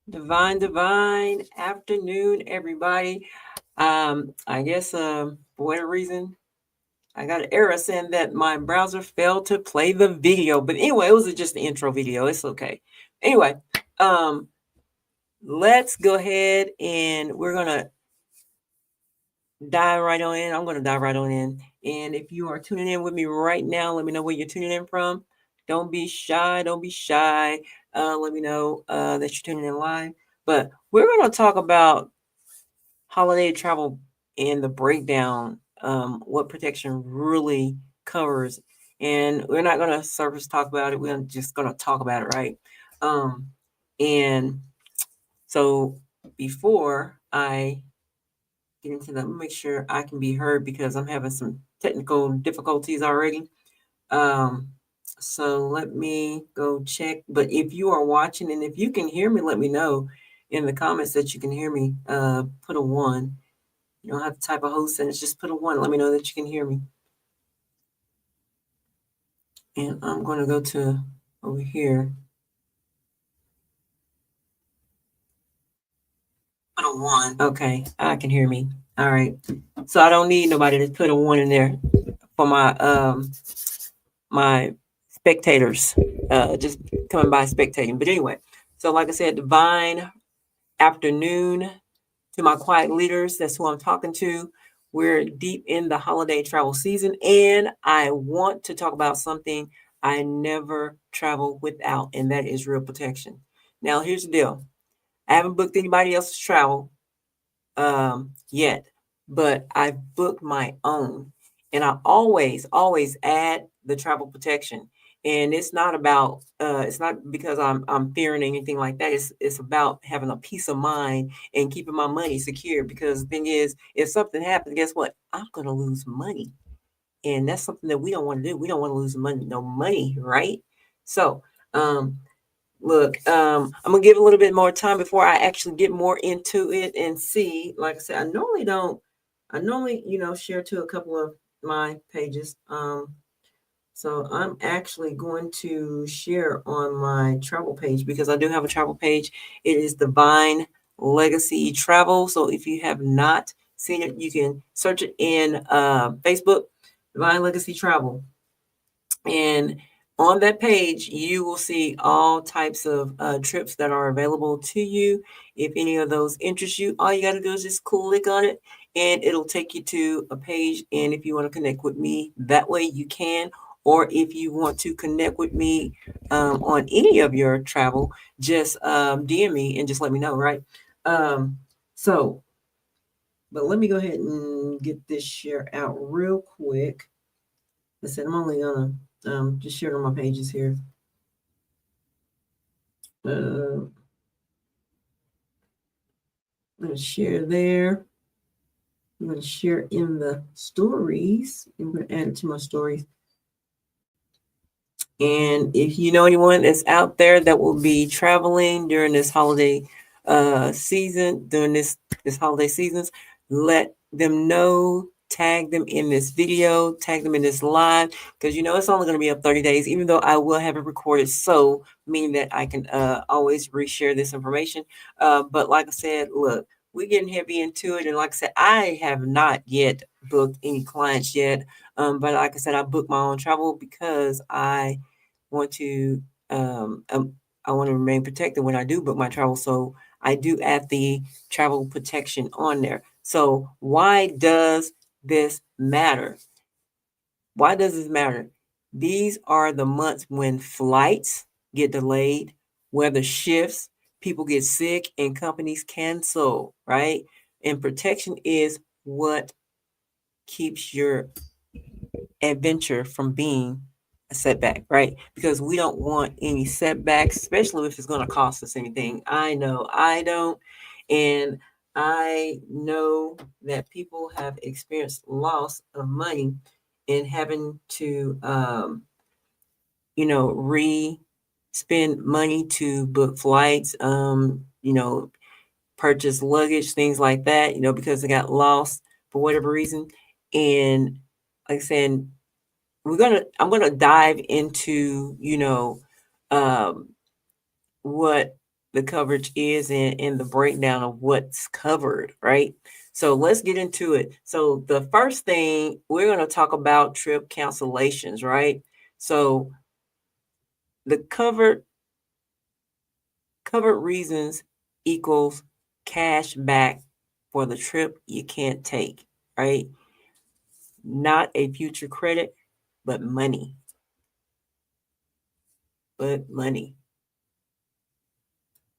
Divine afternoon, everybody. I guess for whatever reason, I got an error saying that my browser failed to play the video. But anyway, it was just the intro video. It's okay. Anyway, um, let's go ahead and we're gonna dive right on in. I'm gonna dive right on in. And if you are tuning in with me right now, let me know where you're tuning in from. Don't be shy. Don't be shy. Let me know that you're tuning in live. But we're gonna talk about holiday travel and the breakdown, what protection really covers. And we're not going to surface talk about it. We're just going to talk about it, right? And so before I get into that, let me make sure I can be heard because I'm having some technical difficulties already. Um, so let me go check. But if you are watching and if you can hear me, let me know in the comments that you can hear me. Put a one. You don't have to type a whole sentence, just put a one. Let me know that you can hear me. And I'm going to go to over here. Put a one. Okay, I can hear me. All right. So I don't need nobody to put a one in there for my spectators. Just coming by spectating. But anyway, so like I said, divine afternoon to my quiet leaders. That's who I'm talking to. We're deep in the holiday travel season, and I want to talk about something I never travel without, and that is real protection. Now, here's the deal. I haven't booked anybody else's travel yet, but I've booked my own. And I always add the travel protection. And it's not about it's not because I'm fearing anything like that. It's about having a peace of mind and keeping my money secure. Because the thing is, if something happens, guess what? I'm gonna lose money. And that's something that we don't want to do. We don't want to lose money, no money, right? So um look, I'm gonna give a little bit more time before I actually get more into it and see. Like I said, I normally don't. I normally, share to a couple of my pages. So I'm actually going to share on my travel page because I do have a travel page. It is Divine Legacy Travel. So if you have not seen it, you can search it in Facebook, Divine Legacy Travel. And on that page, you will see all types of trips that are available to you. If any of those interest you, all you got to do is just click on it and it'll take you to a page. And if you want to connect with me that way, you can. Or if you want to connect with me on any of your travel, just DM me and just let me know, right? Um, so, but let me go ahead and get this share out real quick. I said I'm only gonna just share on my pages here. I'm gonna share there. I'm gonna share in the stories. I'm gonna add it to my stories. And if you know anyone that's out there that will be traveling during this holiday season, during this holiday seasons, let them know. Tag them in this video, tag them in this live, because it's only going to be up 30 days, even though I will have it recorded. So, meaning that I can always reshare this information. But like I said, look, we're getting heavy into it. And like I said, I have not yet booked any clients yet. But like I said, I booked my own travel because I want to um, um, I want to remain protected when I do book my travel. So I do add the travel protection on there. So why does this matter? Why does this matter? These are the months when flights get delayed, weather shifts, people get sick, and companies cancel, right? And protection is what keeps your adventure from being a setback, right? Because we don't want any setbacks, especially if it's going to cost us anything. I know I don't. And I know that people have experienced loss of money in having to, re spend money to book flights, purchase luggage, things like that, because they got lost for whatever reason. And like I said, I'm gonna dive into um, what the coverage is and the breakdown of what's covered, right? So let's get into it. So the first thing we're going to talk about trip cancellations, right? So the covered reasons equals cash back for the trip you can't take, right? Not a future credit, but money. But money.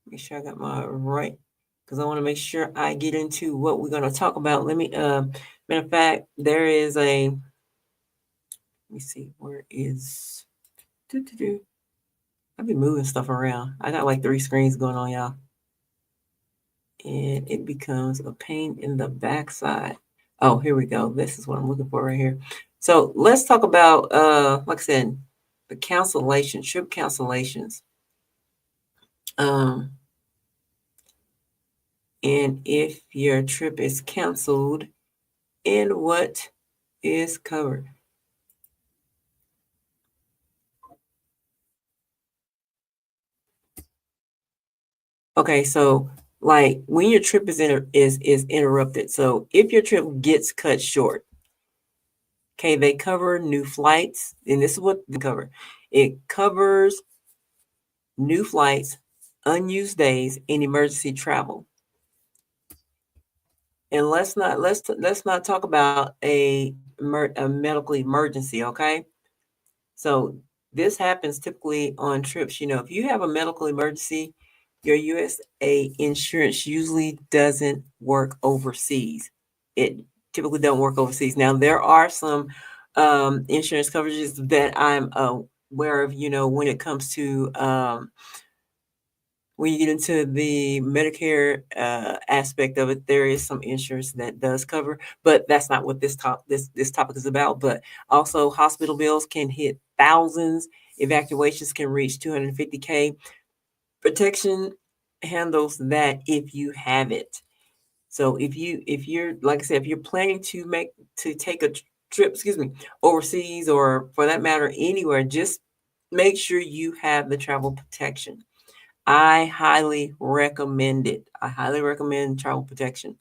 Make sure I got my right, because I want to make sure I get into what we're going to talk about. Let me, matter of fact, there is a, let me see, where is, I've been moving stuff around. I got like 3 screens going on, y'all. And it becomes a pain in the backside. Oh, here we go. This is what I'm looking for right here. So let's talk about, like I said, the cancellation, trip cancellations. And if your trip is canceled, and what is covered. Okay, so like when your trip is interrupted. So if your trip gets cut short, okay, they cover new flights, and this is what they cover. It covers new flights, unused days, and emergency travel. And let's not talk about a medical emergency, okay? So this happens typically on trips. You know, if you have a medical emergency, your USA insurance usually doesn't work overseas. It typically don't work overseas. Now there are some insurance coverages that I'm aware of. You know, when it comes to when you get into the Medicare aspect of it, there is some insurance that does cover, but that's not what this topic is about. But also, hospital bills can hit thousands. Evacuations can reach 250K. Protection handles that if you have it. So if you're like I said, if you're planning to take a trip, excuse me, overseas or for that matter anywhere, just make sure you have the travel protection. I highly recommend it. I highly recommend travel protection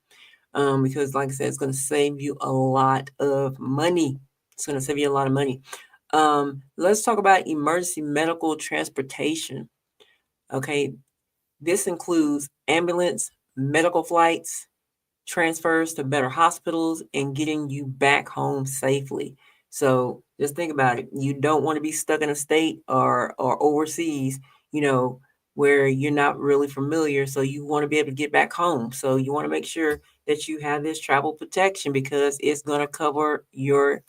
because, like I said, it's going to save you a lot of money. It's going to save you a lot of money. Let's talk about emergency medical transportation. Okay, this includes ambulance, medical flights, transfers to better hospitals, and getting you back home safely. So just think about it. You don't want to be stuck in a state or overseas, you know, where you're not really familiar. So you want to be able to get back home. So you want to make sure that you have this travel protection because it's going to cover your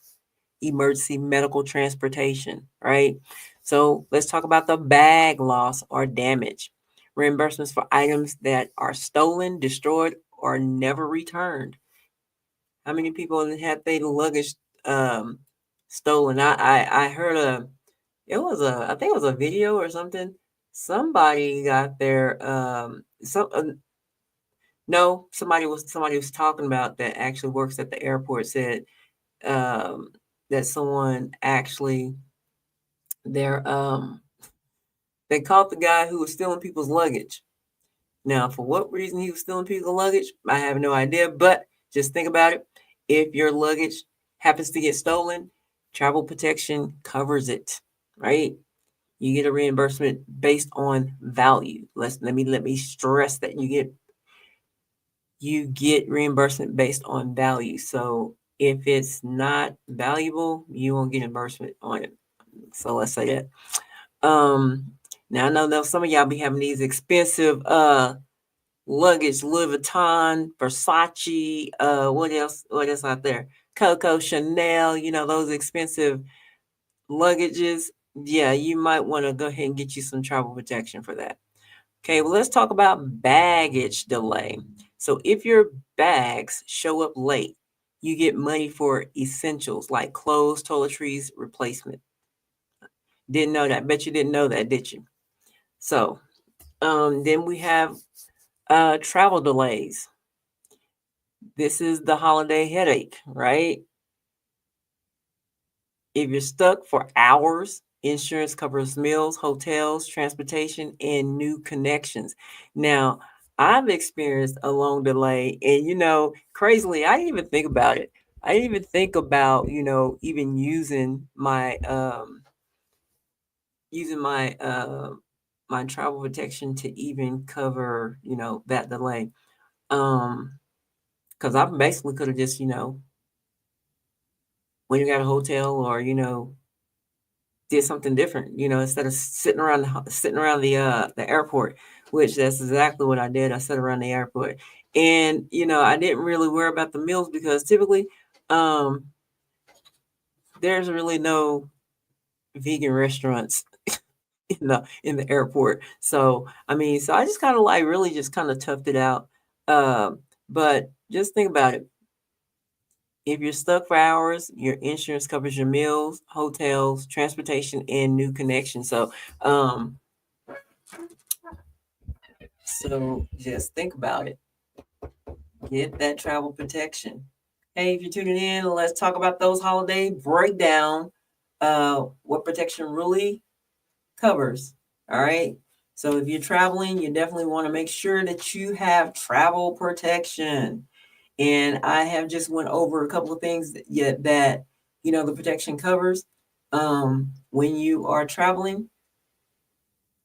emergency medical transportation, right? So let's talk about the bag loss or damage. Reimbursements for items that are stolen, destroyed, or never returned. How many people have had their luggage stolen? I heard I think it was a video or something. Somebody got their no, somebody was talking about that actually works at the airport said um that someone actually their they caught the guy who was stealing people's luggage. Now, for what reason he was stealing people's luggage, I have no idea, but just think about it. If your luggage happens to get stolen, travel protection covers it, right? You get a reimbursement based on value. Let me stress that you get reimbursement based on value. So if it's not valuable, you won't get reimbursement on it. So let's say that. Now I know that some of y'all be having these expensive luggage, Louis Vuitton, Versace, what else out there? Coco, Chanel, you know, those expensive luggages. Yeah, you might want to go ahead and get you some travel protection for that. Okay, well, let's talk about baggage delay. So if your bags show up late, you get money for essentials like clothes, toiletries, replacement. Didn't know that. Bet you didn't know that, did you? So then we have travel delays. This is the holiday headache, right? If you're stuck for hours Insurance covers meals, hotels, transportation, and new connections. Now, I've experienced a long delay, and crazily, I didn't even think about it. I didn't even think about, even using my travel protection to even cover, that delay. Because I basically could have just, when you got a hotel or, did something different, instead of sitting around the airport, which that's exactly what I did. I sat around the airport, and I didn't really worry about the meals because typically, um, there's really no vegan restaurants in the airport. So I mean, so I just kind of like really just kind of toughed it out. But just think about it. If you're stuck for hours, your insurance covers your meals, hotels, transportation, and new connections. Um, so just think about it. Get that travel protection. Hey, if you're tuning in, let's talk about those holiday breakdown. What protection really covers. All right. So if you're traveling, you definitely want to make sure that you have travel protection. And I have just went over a couple of things that the protection covers when you are traveling.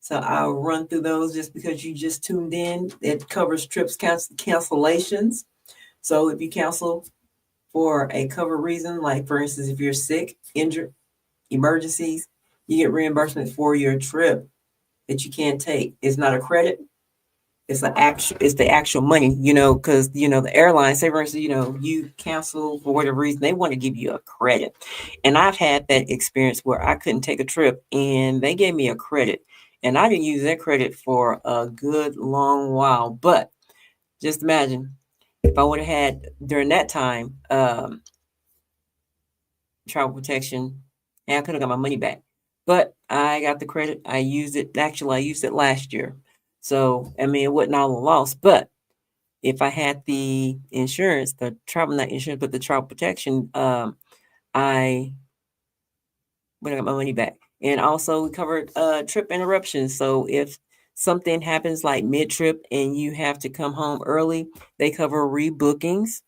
So I'll run through those just because you just tuned in. It covers trips cancellations. So if you cancel for a covered reason, like for instance, if you're sick, injured, emergencies, you get reimbursement for your trip that you can't take. It's not a credit. It's the actual money, because the airline, say for instance, you cancel for whatever reason, they want to give you a credit. And I've had that experience where I couldn't take a trip and they gave me a credit. And I didn't use that credit for a good long while. But just imagine if I would have had during that time travel protection, and I could have got my money back. But I got the credit. I used it. Actually, I used it last year. So, I mean, it wasn't all a loss. But if I had the insurance, the travel, not insurance, but the travel protection, I would have got my money back. And also, we covered trip interruptions. So, if something happens like mid trip and you have to come home early, they cover rebookings,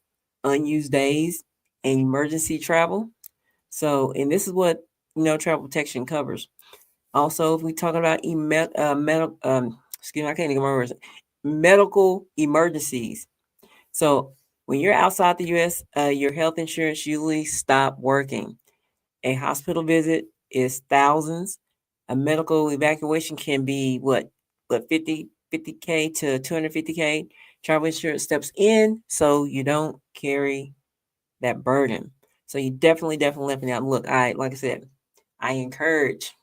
unused days, and emergency travel. So, and this is what travel protection covers. Also, if we talk about excuse me, I can't even remember medical emergencies. So, when you're outside the U.S., your health insurance usually stop working. A hospital visit is thousands. A medical evacuation can be what 50K to 250K. Travel insurance steps in so you don't carry that burden. So you definitely left me out. Look, like I said, I encourage,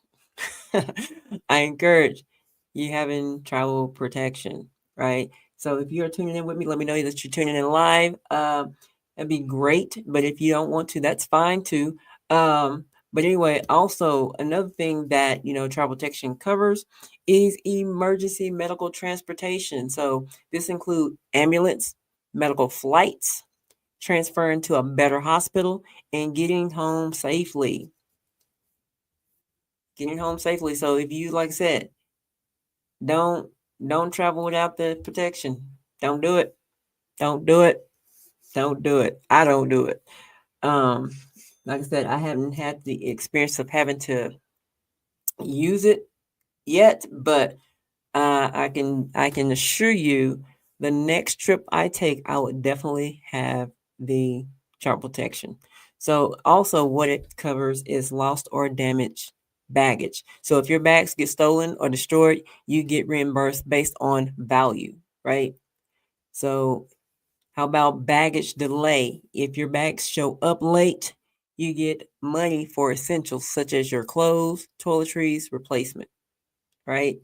I encourage you having travel protection, right? So if you're tuning in with me, let me know that you're tuning in live. That'd be great. But if you don't want to, that's fine too. But anyway, also another thing that travel protection covers is emergency medical transportation. So this includes ambulance, medical flights, transferring to a better hospital, and getting home safely. Getting home safely. So if you, like I said, don't don't travel without the protection. Don't do it. Don't do it. Don't do it. I don't do it. Um, like I said, I haven't had the experience of having to use it yet, but I can assure you, the next trip I take, I would definitely have the child protection. So also, what it covers is lost or damaged baggage. So if your bags get stolen or destroyed, you get reimbursed based on value, right? So how about baggage delay? If your bags show up late, you get money for essentials such as your clothes, toiletries, replacement, right?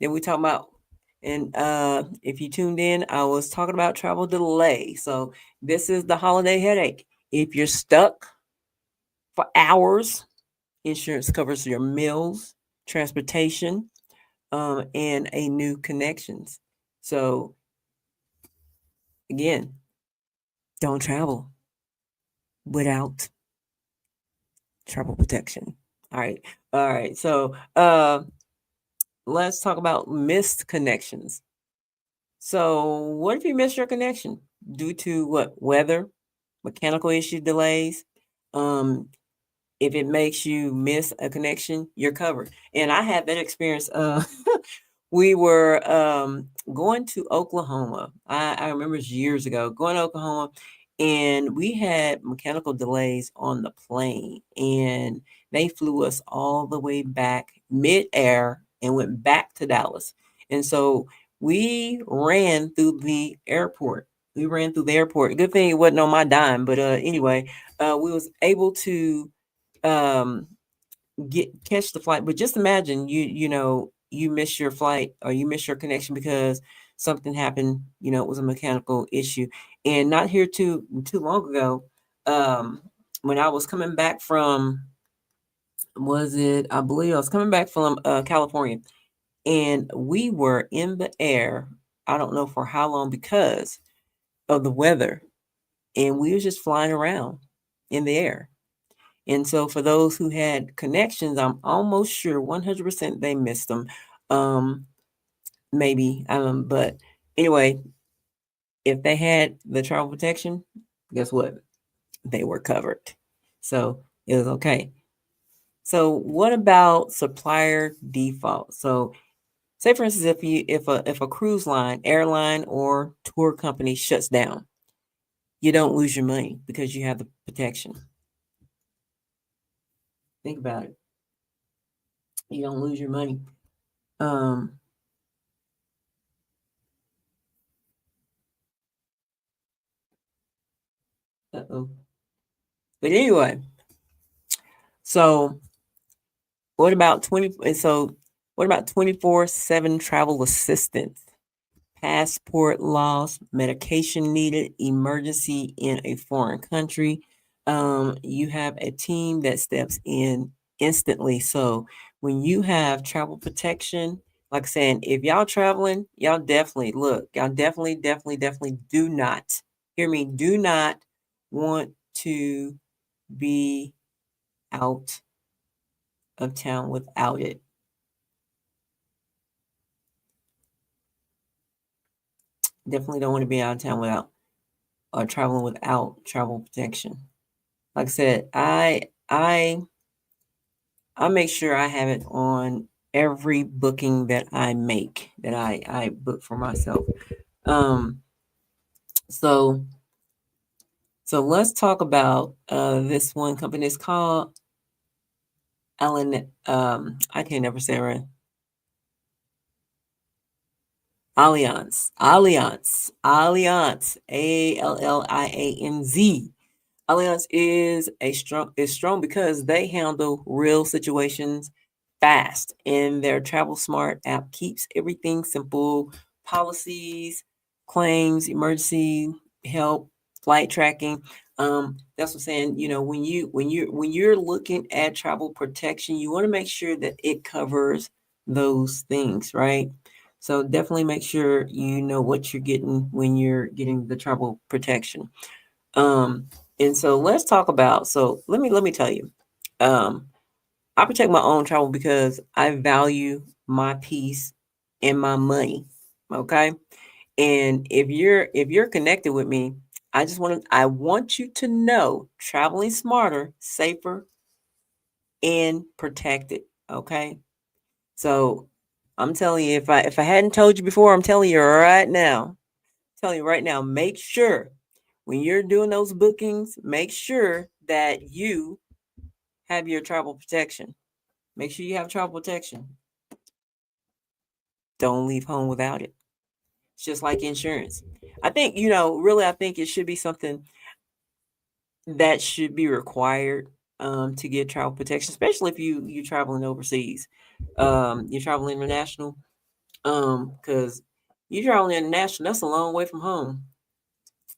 Then we talk about, and if you tuned in, I was talking about travel delay. So this is the holiday headache. If you're stuck for hours, insurance covers your meals, transportation, and a new connections. So again, don't travel without travel protection. All right. All right. So let's talk about missed connections. So what if you miss your connection due to what? Weather, mechanical issue delays. Um, if it makes you miss a connection, you're covered. And I had that experience. We were going to Oklahoma. I remember it was years ago, going to Oklahoma, and we had mechanical delays on the plane, and they flew us all the way back midair and went back to Dallas. And so we ran through the airport. We ran through the airport. Good thing it wasn't on my dime, but anyway, we was able to um catch the flight. But just imagine you miss your flight or you miss your connection because something happened. It was a mechanical issue. And not here too long ago, when I was coming back from, was it? I believe I was coming back from California, and we were in the air. I don't know for how long because of the weather, and we was just flying around in the air. And so for those who had connections, I'm almost sure 100% they missed them. Um, maybe, but anyway, if they had the travel protection, guess what? They were covered. So it was okay. So what about supplier default? So say for instance, if a cruise line, airline, or tour company shuts down, you don't lose your money because you have the protection. Think about it. You don't lose your money. Um, uh-oh. But anyway, so what about 24/7 travel assistance? Passport loss, medication needed, emergency in a foreign country. You have a team that steps in instantly. So when you have travel protection, like saying, if y'all traveling, y'all definitely do not hear me. Do not want to be out of town without it. Definitely don't want to be out of town without or traveling without travel protection. Like I said, I make sure I have it on every booking that I make, that I book for myself. Um, so so let's talk about this one company. It's called Allen. I can't never say it right. Allianz, Allianz. Allianz is strong because they handle real situations fast, and their Travel Smart app keeps everything simple: policies, claims, emergency help, flight tracking. That's what I'm saying. When you're looking at travel protection, you want to make sure that it covers those things, right? So definitely make sure you know what you're getting when you're getting the travel protection. Um, and so let's talk about. So let me tell you. Um, I protect my own travel because I value my peace and my money. Okay, and if you're connected with me, I want you to know traveling smarter, safer, and protected. Okay, so I'm telling you, if I hadn't told you before, I'm telling you right now. Telling you right now, make sure when you're doing those bookings, make sure that you have your travel protection. Make sure you have travel protection. Don't leave home without it. It's just like insurance. I think, really, I think it should be something that should be required to get travel protection, especially if you're traveling overseas. You're traveling international, because you're traveling international. That's a long way from home,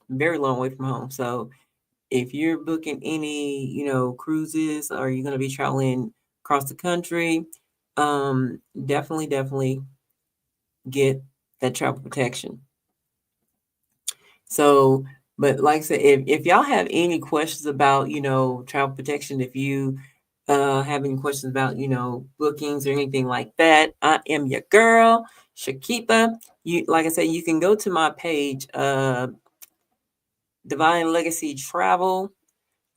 very long way from home. So if you're booking any, cruises or you're going to be traveling across the country, definitely get that travel protection. So, but like I said, if y'all have any questions about, travel protection, if you have any questions about, bookings or anything like that, I am your girl, Shakita. You, like I said, you can go to my page, Divine Legacy Travel.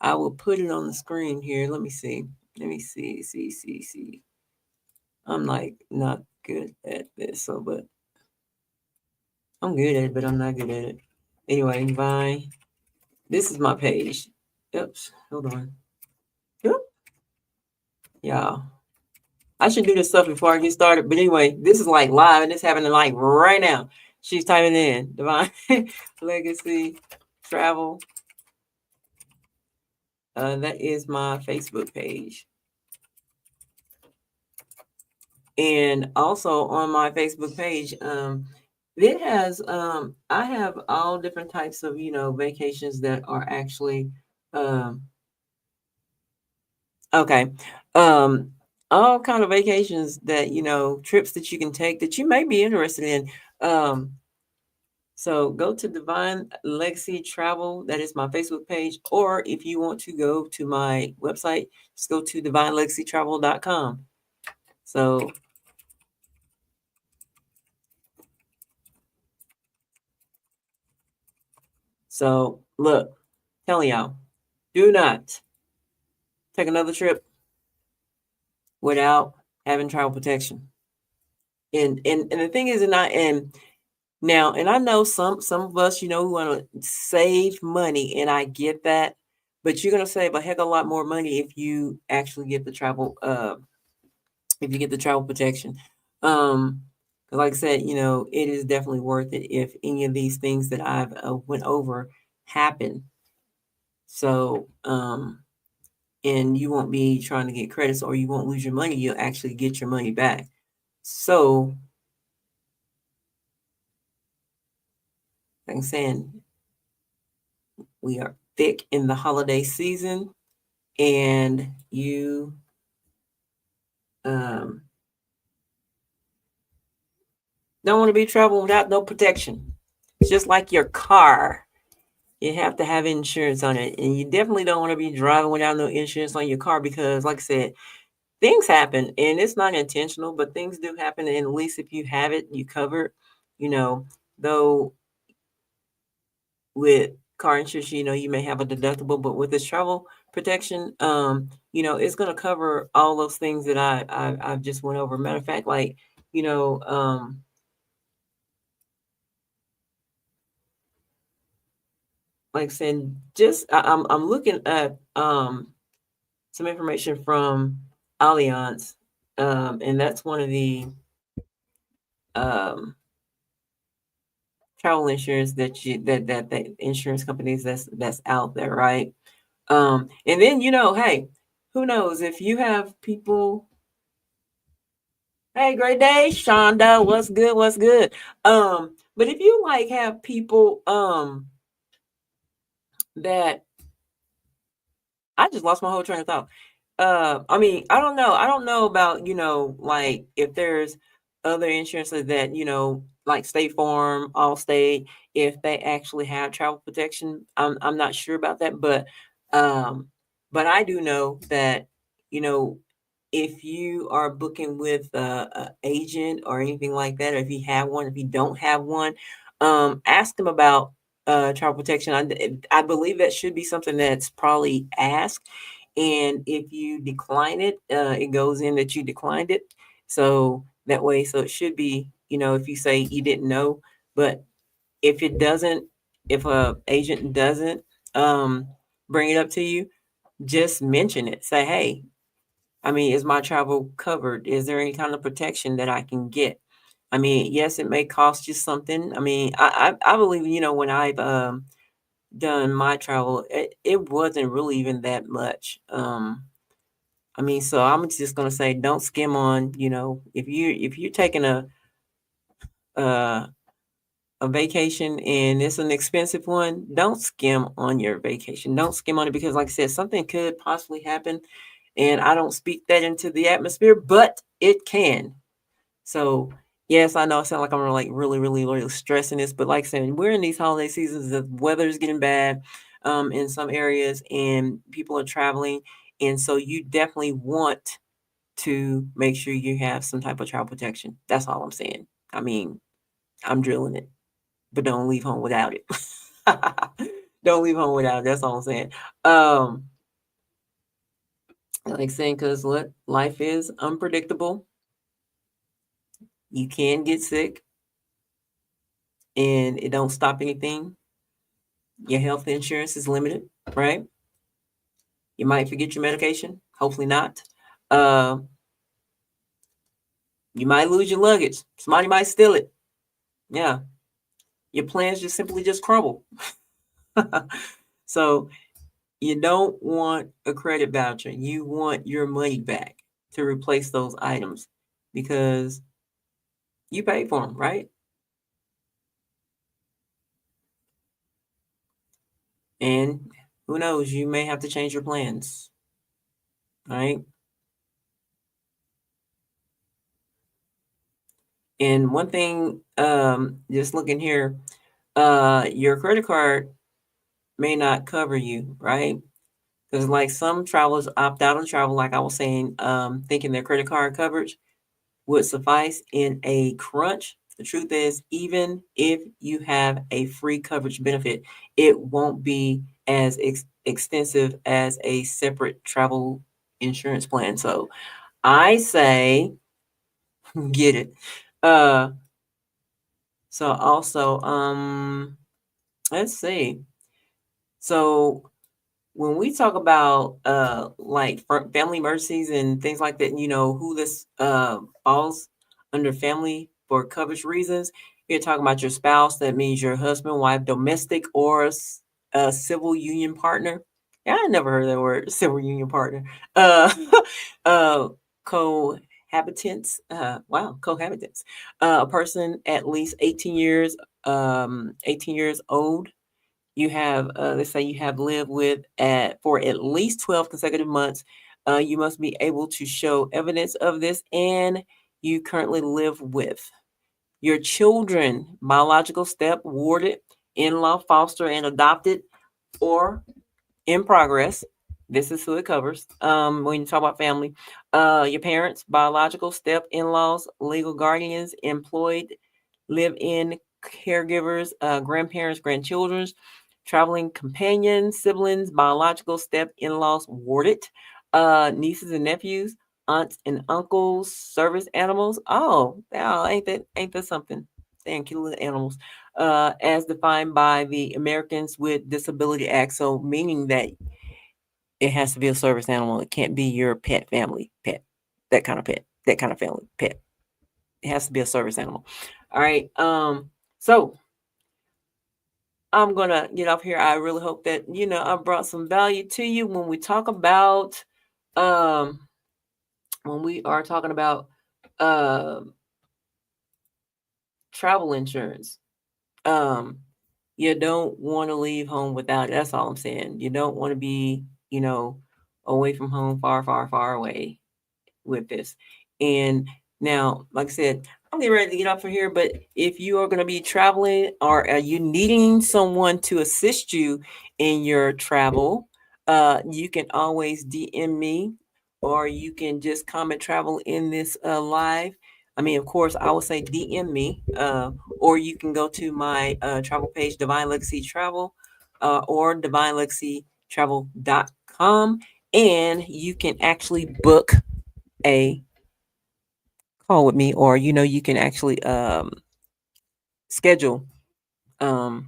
I will put it on the screen here. Let me see. Let me see. I'm like not good at this, so but I'm good at it, but I'm not good at it. Anyway, Divine. This is my page. Oops, hold on. Yep. Yeah. I should do this stuff before I get started. But anyway, this is like live and it's happening like right now. She's typing in Divine Legacy Travel. That is my Facebook page. And also on my Facebook page, it has I have all different types of, vacations that are actually um okay. Um all kind of vacations that, trips that you can take that you may be interested in. Um So go to Divine Legacy Travel. That is my Facebook page. Or if you want to go to my website, just go to divinelegacytravel.com. So, so look, telling y'all, do not take another trip without having travel protection. And the thing is, and now, and I know some of us, we want to save money, and I get that, but you're gonna save a heck of a lot more money if you actually get the travel if you get the travel protection. 'Cause like I said, it is definitely worth it if any of these things that I've went over happen. So, and you won't be trying to get credits or you won't lose your money. You'll actually get your money back. So, like I'm saying, we are thick in the holiday season and you um, don't want to be traveling without no protection. It's just like your car. You have to have insurance on it. And you definitely don't want to be driving without no insurance on your car because, like I said, things happen and it's not intentional, but things do happen. And at least if you have it, you cover, you know, though with car insurance, you may have a deductible, but with this travel protection, it's going to cover all those things that I've just went over. Matter of fact, like, you know, like saying, just I'm looking at some information from Allianz, and that's one of the um, travel insurance that insurance companies that's out there, right? And then hey, who knows if you have people. Hey, great day, Shonda. What's good? What's good? But if you like have people that I just lost my whole train of thought. I mean, I don't know. I don't know about, like if there's other insurances that, like State Farm, Allstate, if they actually have travel protection. I'm not sure about that, um, but I do know that, you know, if you are booking with a agent or anything like that, or if you have one, if you don't have one, ask them about travel protection. I believe that should be something that's probably asked. And if you decline it, it goes in that you declined it. So that way, so it should be, if you say you didn't know, but if it doesn't, if a agent doesn't um, bring it up to you, just mention it. Say, hey, I mean, is my travel covered? Is there any kind of protection that I can get? I mean, yes, it may cost you something. I mean, I believe, when I've done my travel, it wasn't really even that much. I mean, so I'm just gonna say, don't skim on, if you're taking uh, a vacation and it's an expensive one, don't skim on your vacation. Don't skim on it because, like I said, something could possibly happen, and I don't speak that into the atmosphere, but it can. So yes, I know I sound like I'm like really, really, really stressing this, but like I said, we're in these holiday seasons. The weather is getting bad in some areas, and people are traveling. And so you definitely want to make sure you have some type of travel protection. That's all I'm saying. I mean, I'm drilling it, but don't leave home without it. Don't leave home without it. That's all I'm saying. Um, like saying, because look, life is unpredictable. You can get sick, and it don't stop anything. Your health insurance is limited, right? You might forget your medication. Hopefully not. Uh, you might lose your luggage. Somebody might steal it. Yeah, your plans just simply just crumble. So you don't want a credit voucher. You want your money back to replace those items because you paid for them, right? And who knows, you may have to change your plans, right? And one thing, just looking here, your credit card may not cover you, right? Because like some travelers opt out of travel, like I was saying, thinking their credit card coverage would suffice in a crunch. The truth is, even if you have a free coverage benefit, it won't be as extensive as a separate travel insurance plan. So I say get it. Uh, so also, let's see. So when we talk about like family emergencies and things like that, who this falls under family for coverage reasons, you're talking about your spouse. That means your husband, wife, domestic, or a civil union partner. Yeah, I never heard that word, civil union partner. Uh, uh, cohabitants. Wow, cohabitants. A person at least 18 years old. You have, let's say you have lived with for at least 12 consecutive months. You must be able to show evidence of this, and you currently live with your children, biological step, warded, in law, foster, and adopted, or in progress. This is who it covers. When you talk about family, your parents, biological step, in-laws, legal guardians, employed, live-in caregivers, grandparents, grandchildren, traveling companions, siblings, biological step, in-laws, warded, nieces and nephews, aunts and uncles, service animals. Oh, wow, ain't that something? Damn, cute little animals as defined by the Americans with Disability Act. So, meaning that it has to be a service animal. It can't be your pet family pet, that kind of pet, that kind of family pet. It has to be a service animal. All right. So I'm gonna get off here. I really hope that I brought some value to you when we talk about um when we are talking about um travel insurance. Um, you don't want to leave home without it. That's all I'm saying. You don't want to be, away from home, far, far, far away with this. And now, like I said, I'm getting ready to get off from here. But if you are going to be traveling or are you needing someone to assist you in your travel, you can always DM me or you can just comment travel in this live. I mean, of course, I would say DM me, or you can go to my travel page, Divine Legacy Travel, or divinelegacytravel.com, and you can actually book a call with me, or you can actually schedule I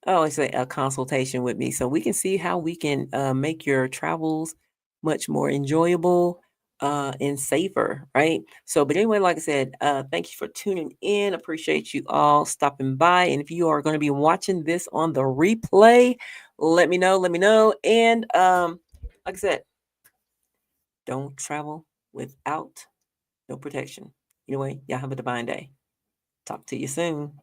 always say a consultation with me so we can see how we can make your travels much more enjoyable and safer, right? So, but anyway, like I said, thank you for tuning in. Appreciate you all stopping by. And if you are going to be watching this on the replay, let me know. Let me know. And like I said, don't travel without no protection. Anyway, y'all have a divine day. Talk to you soon.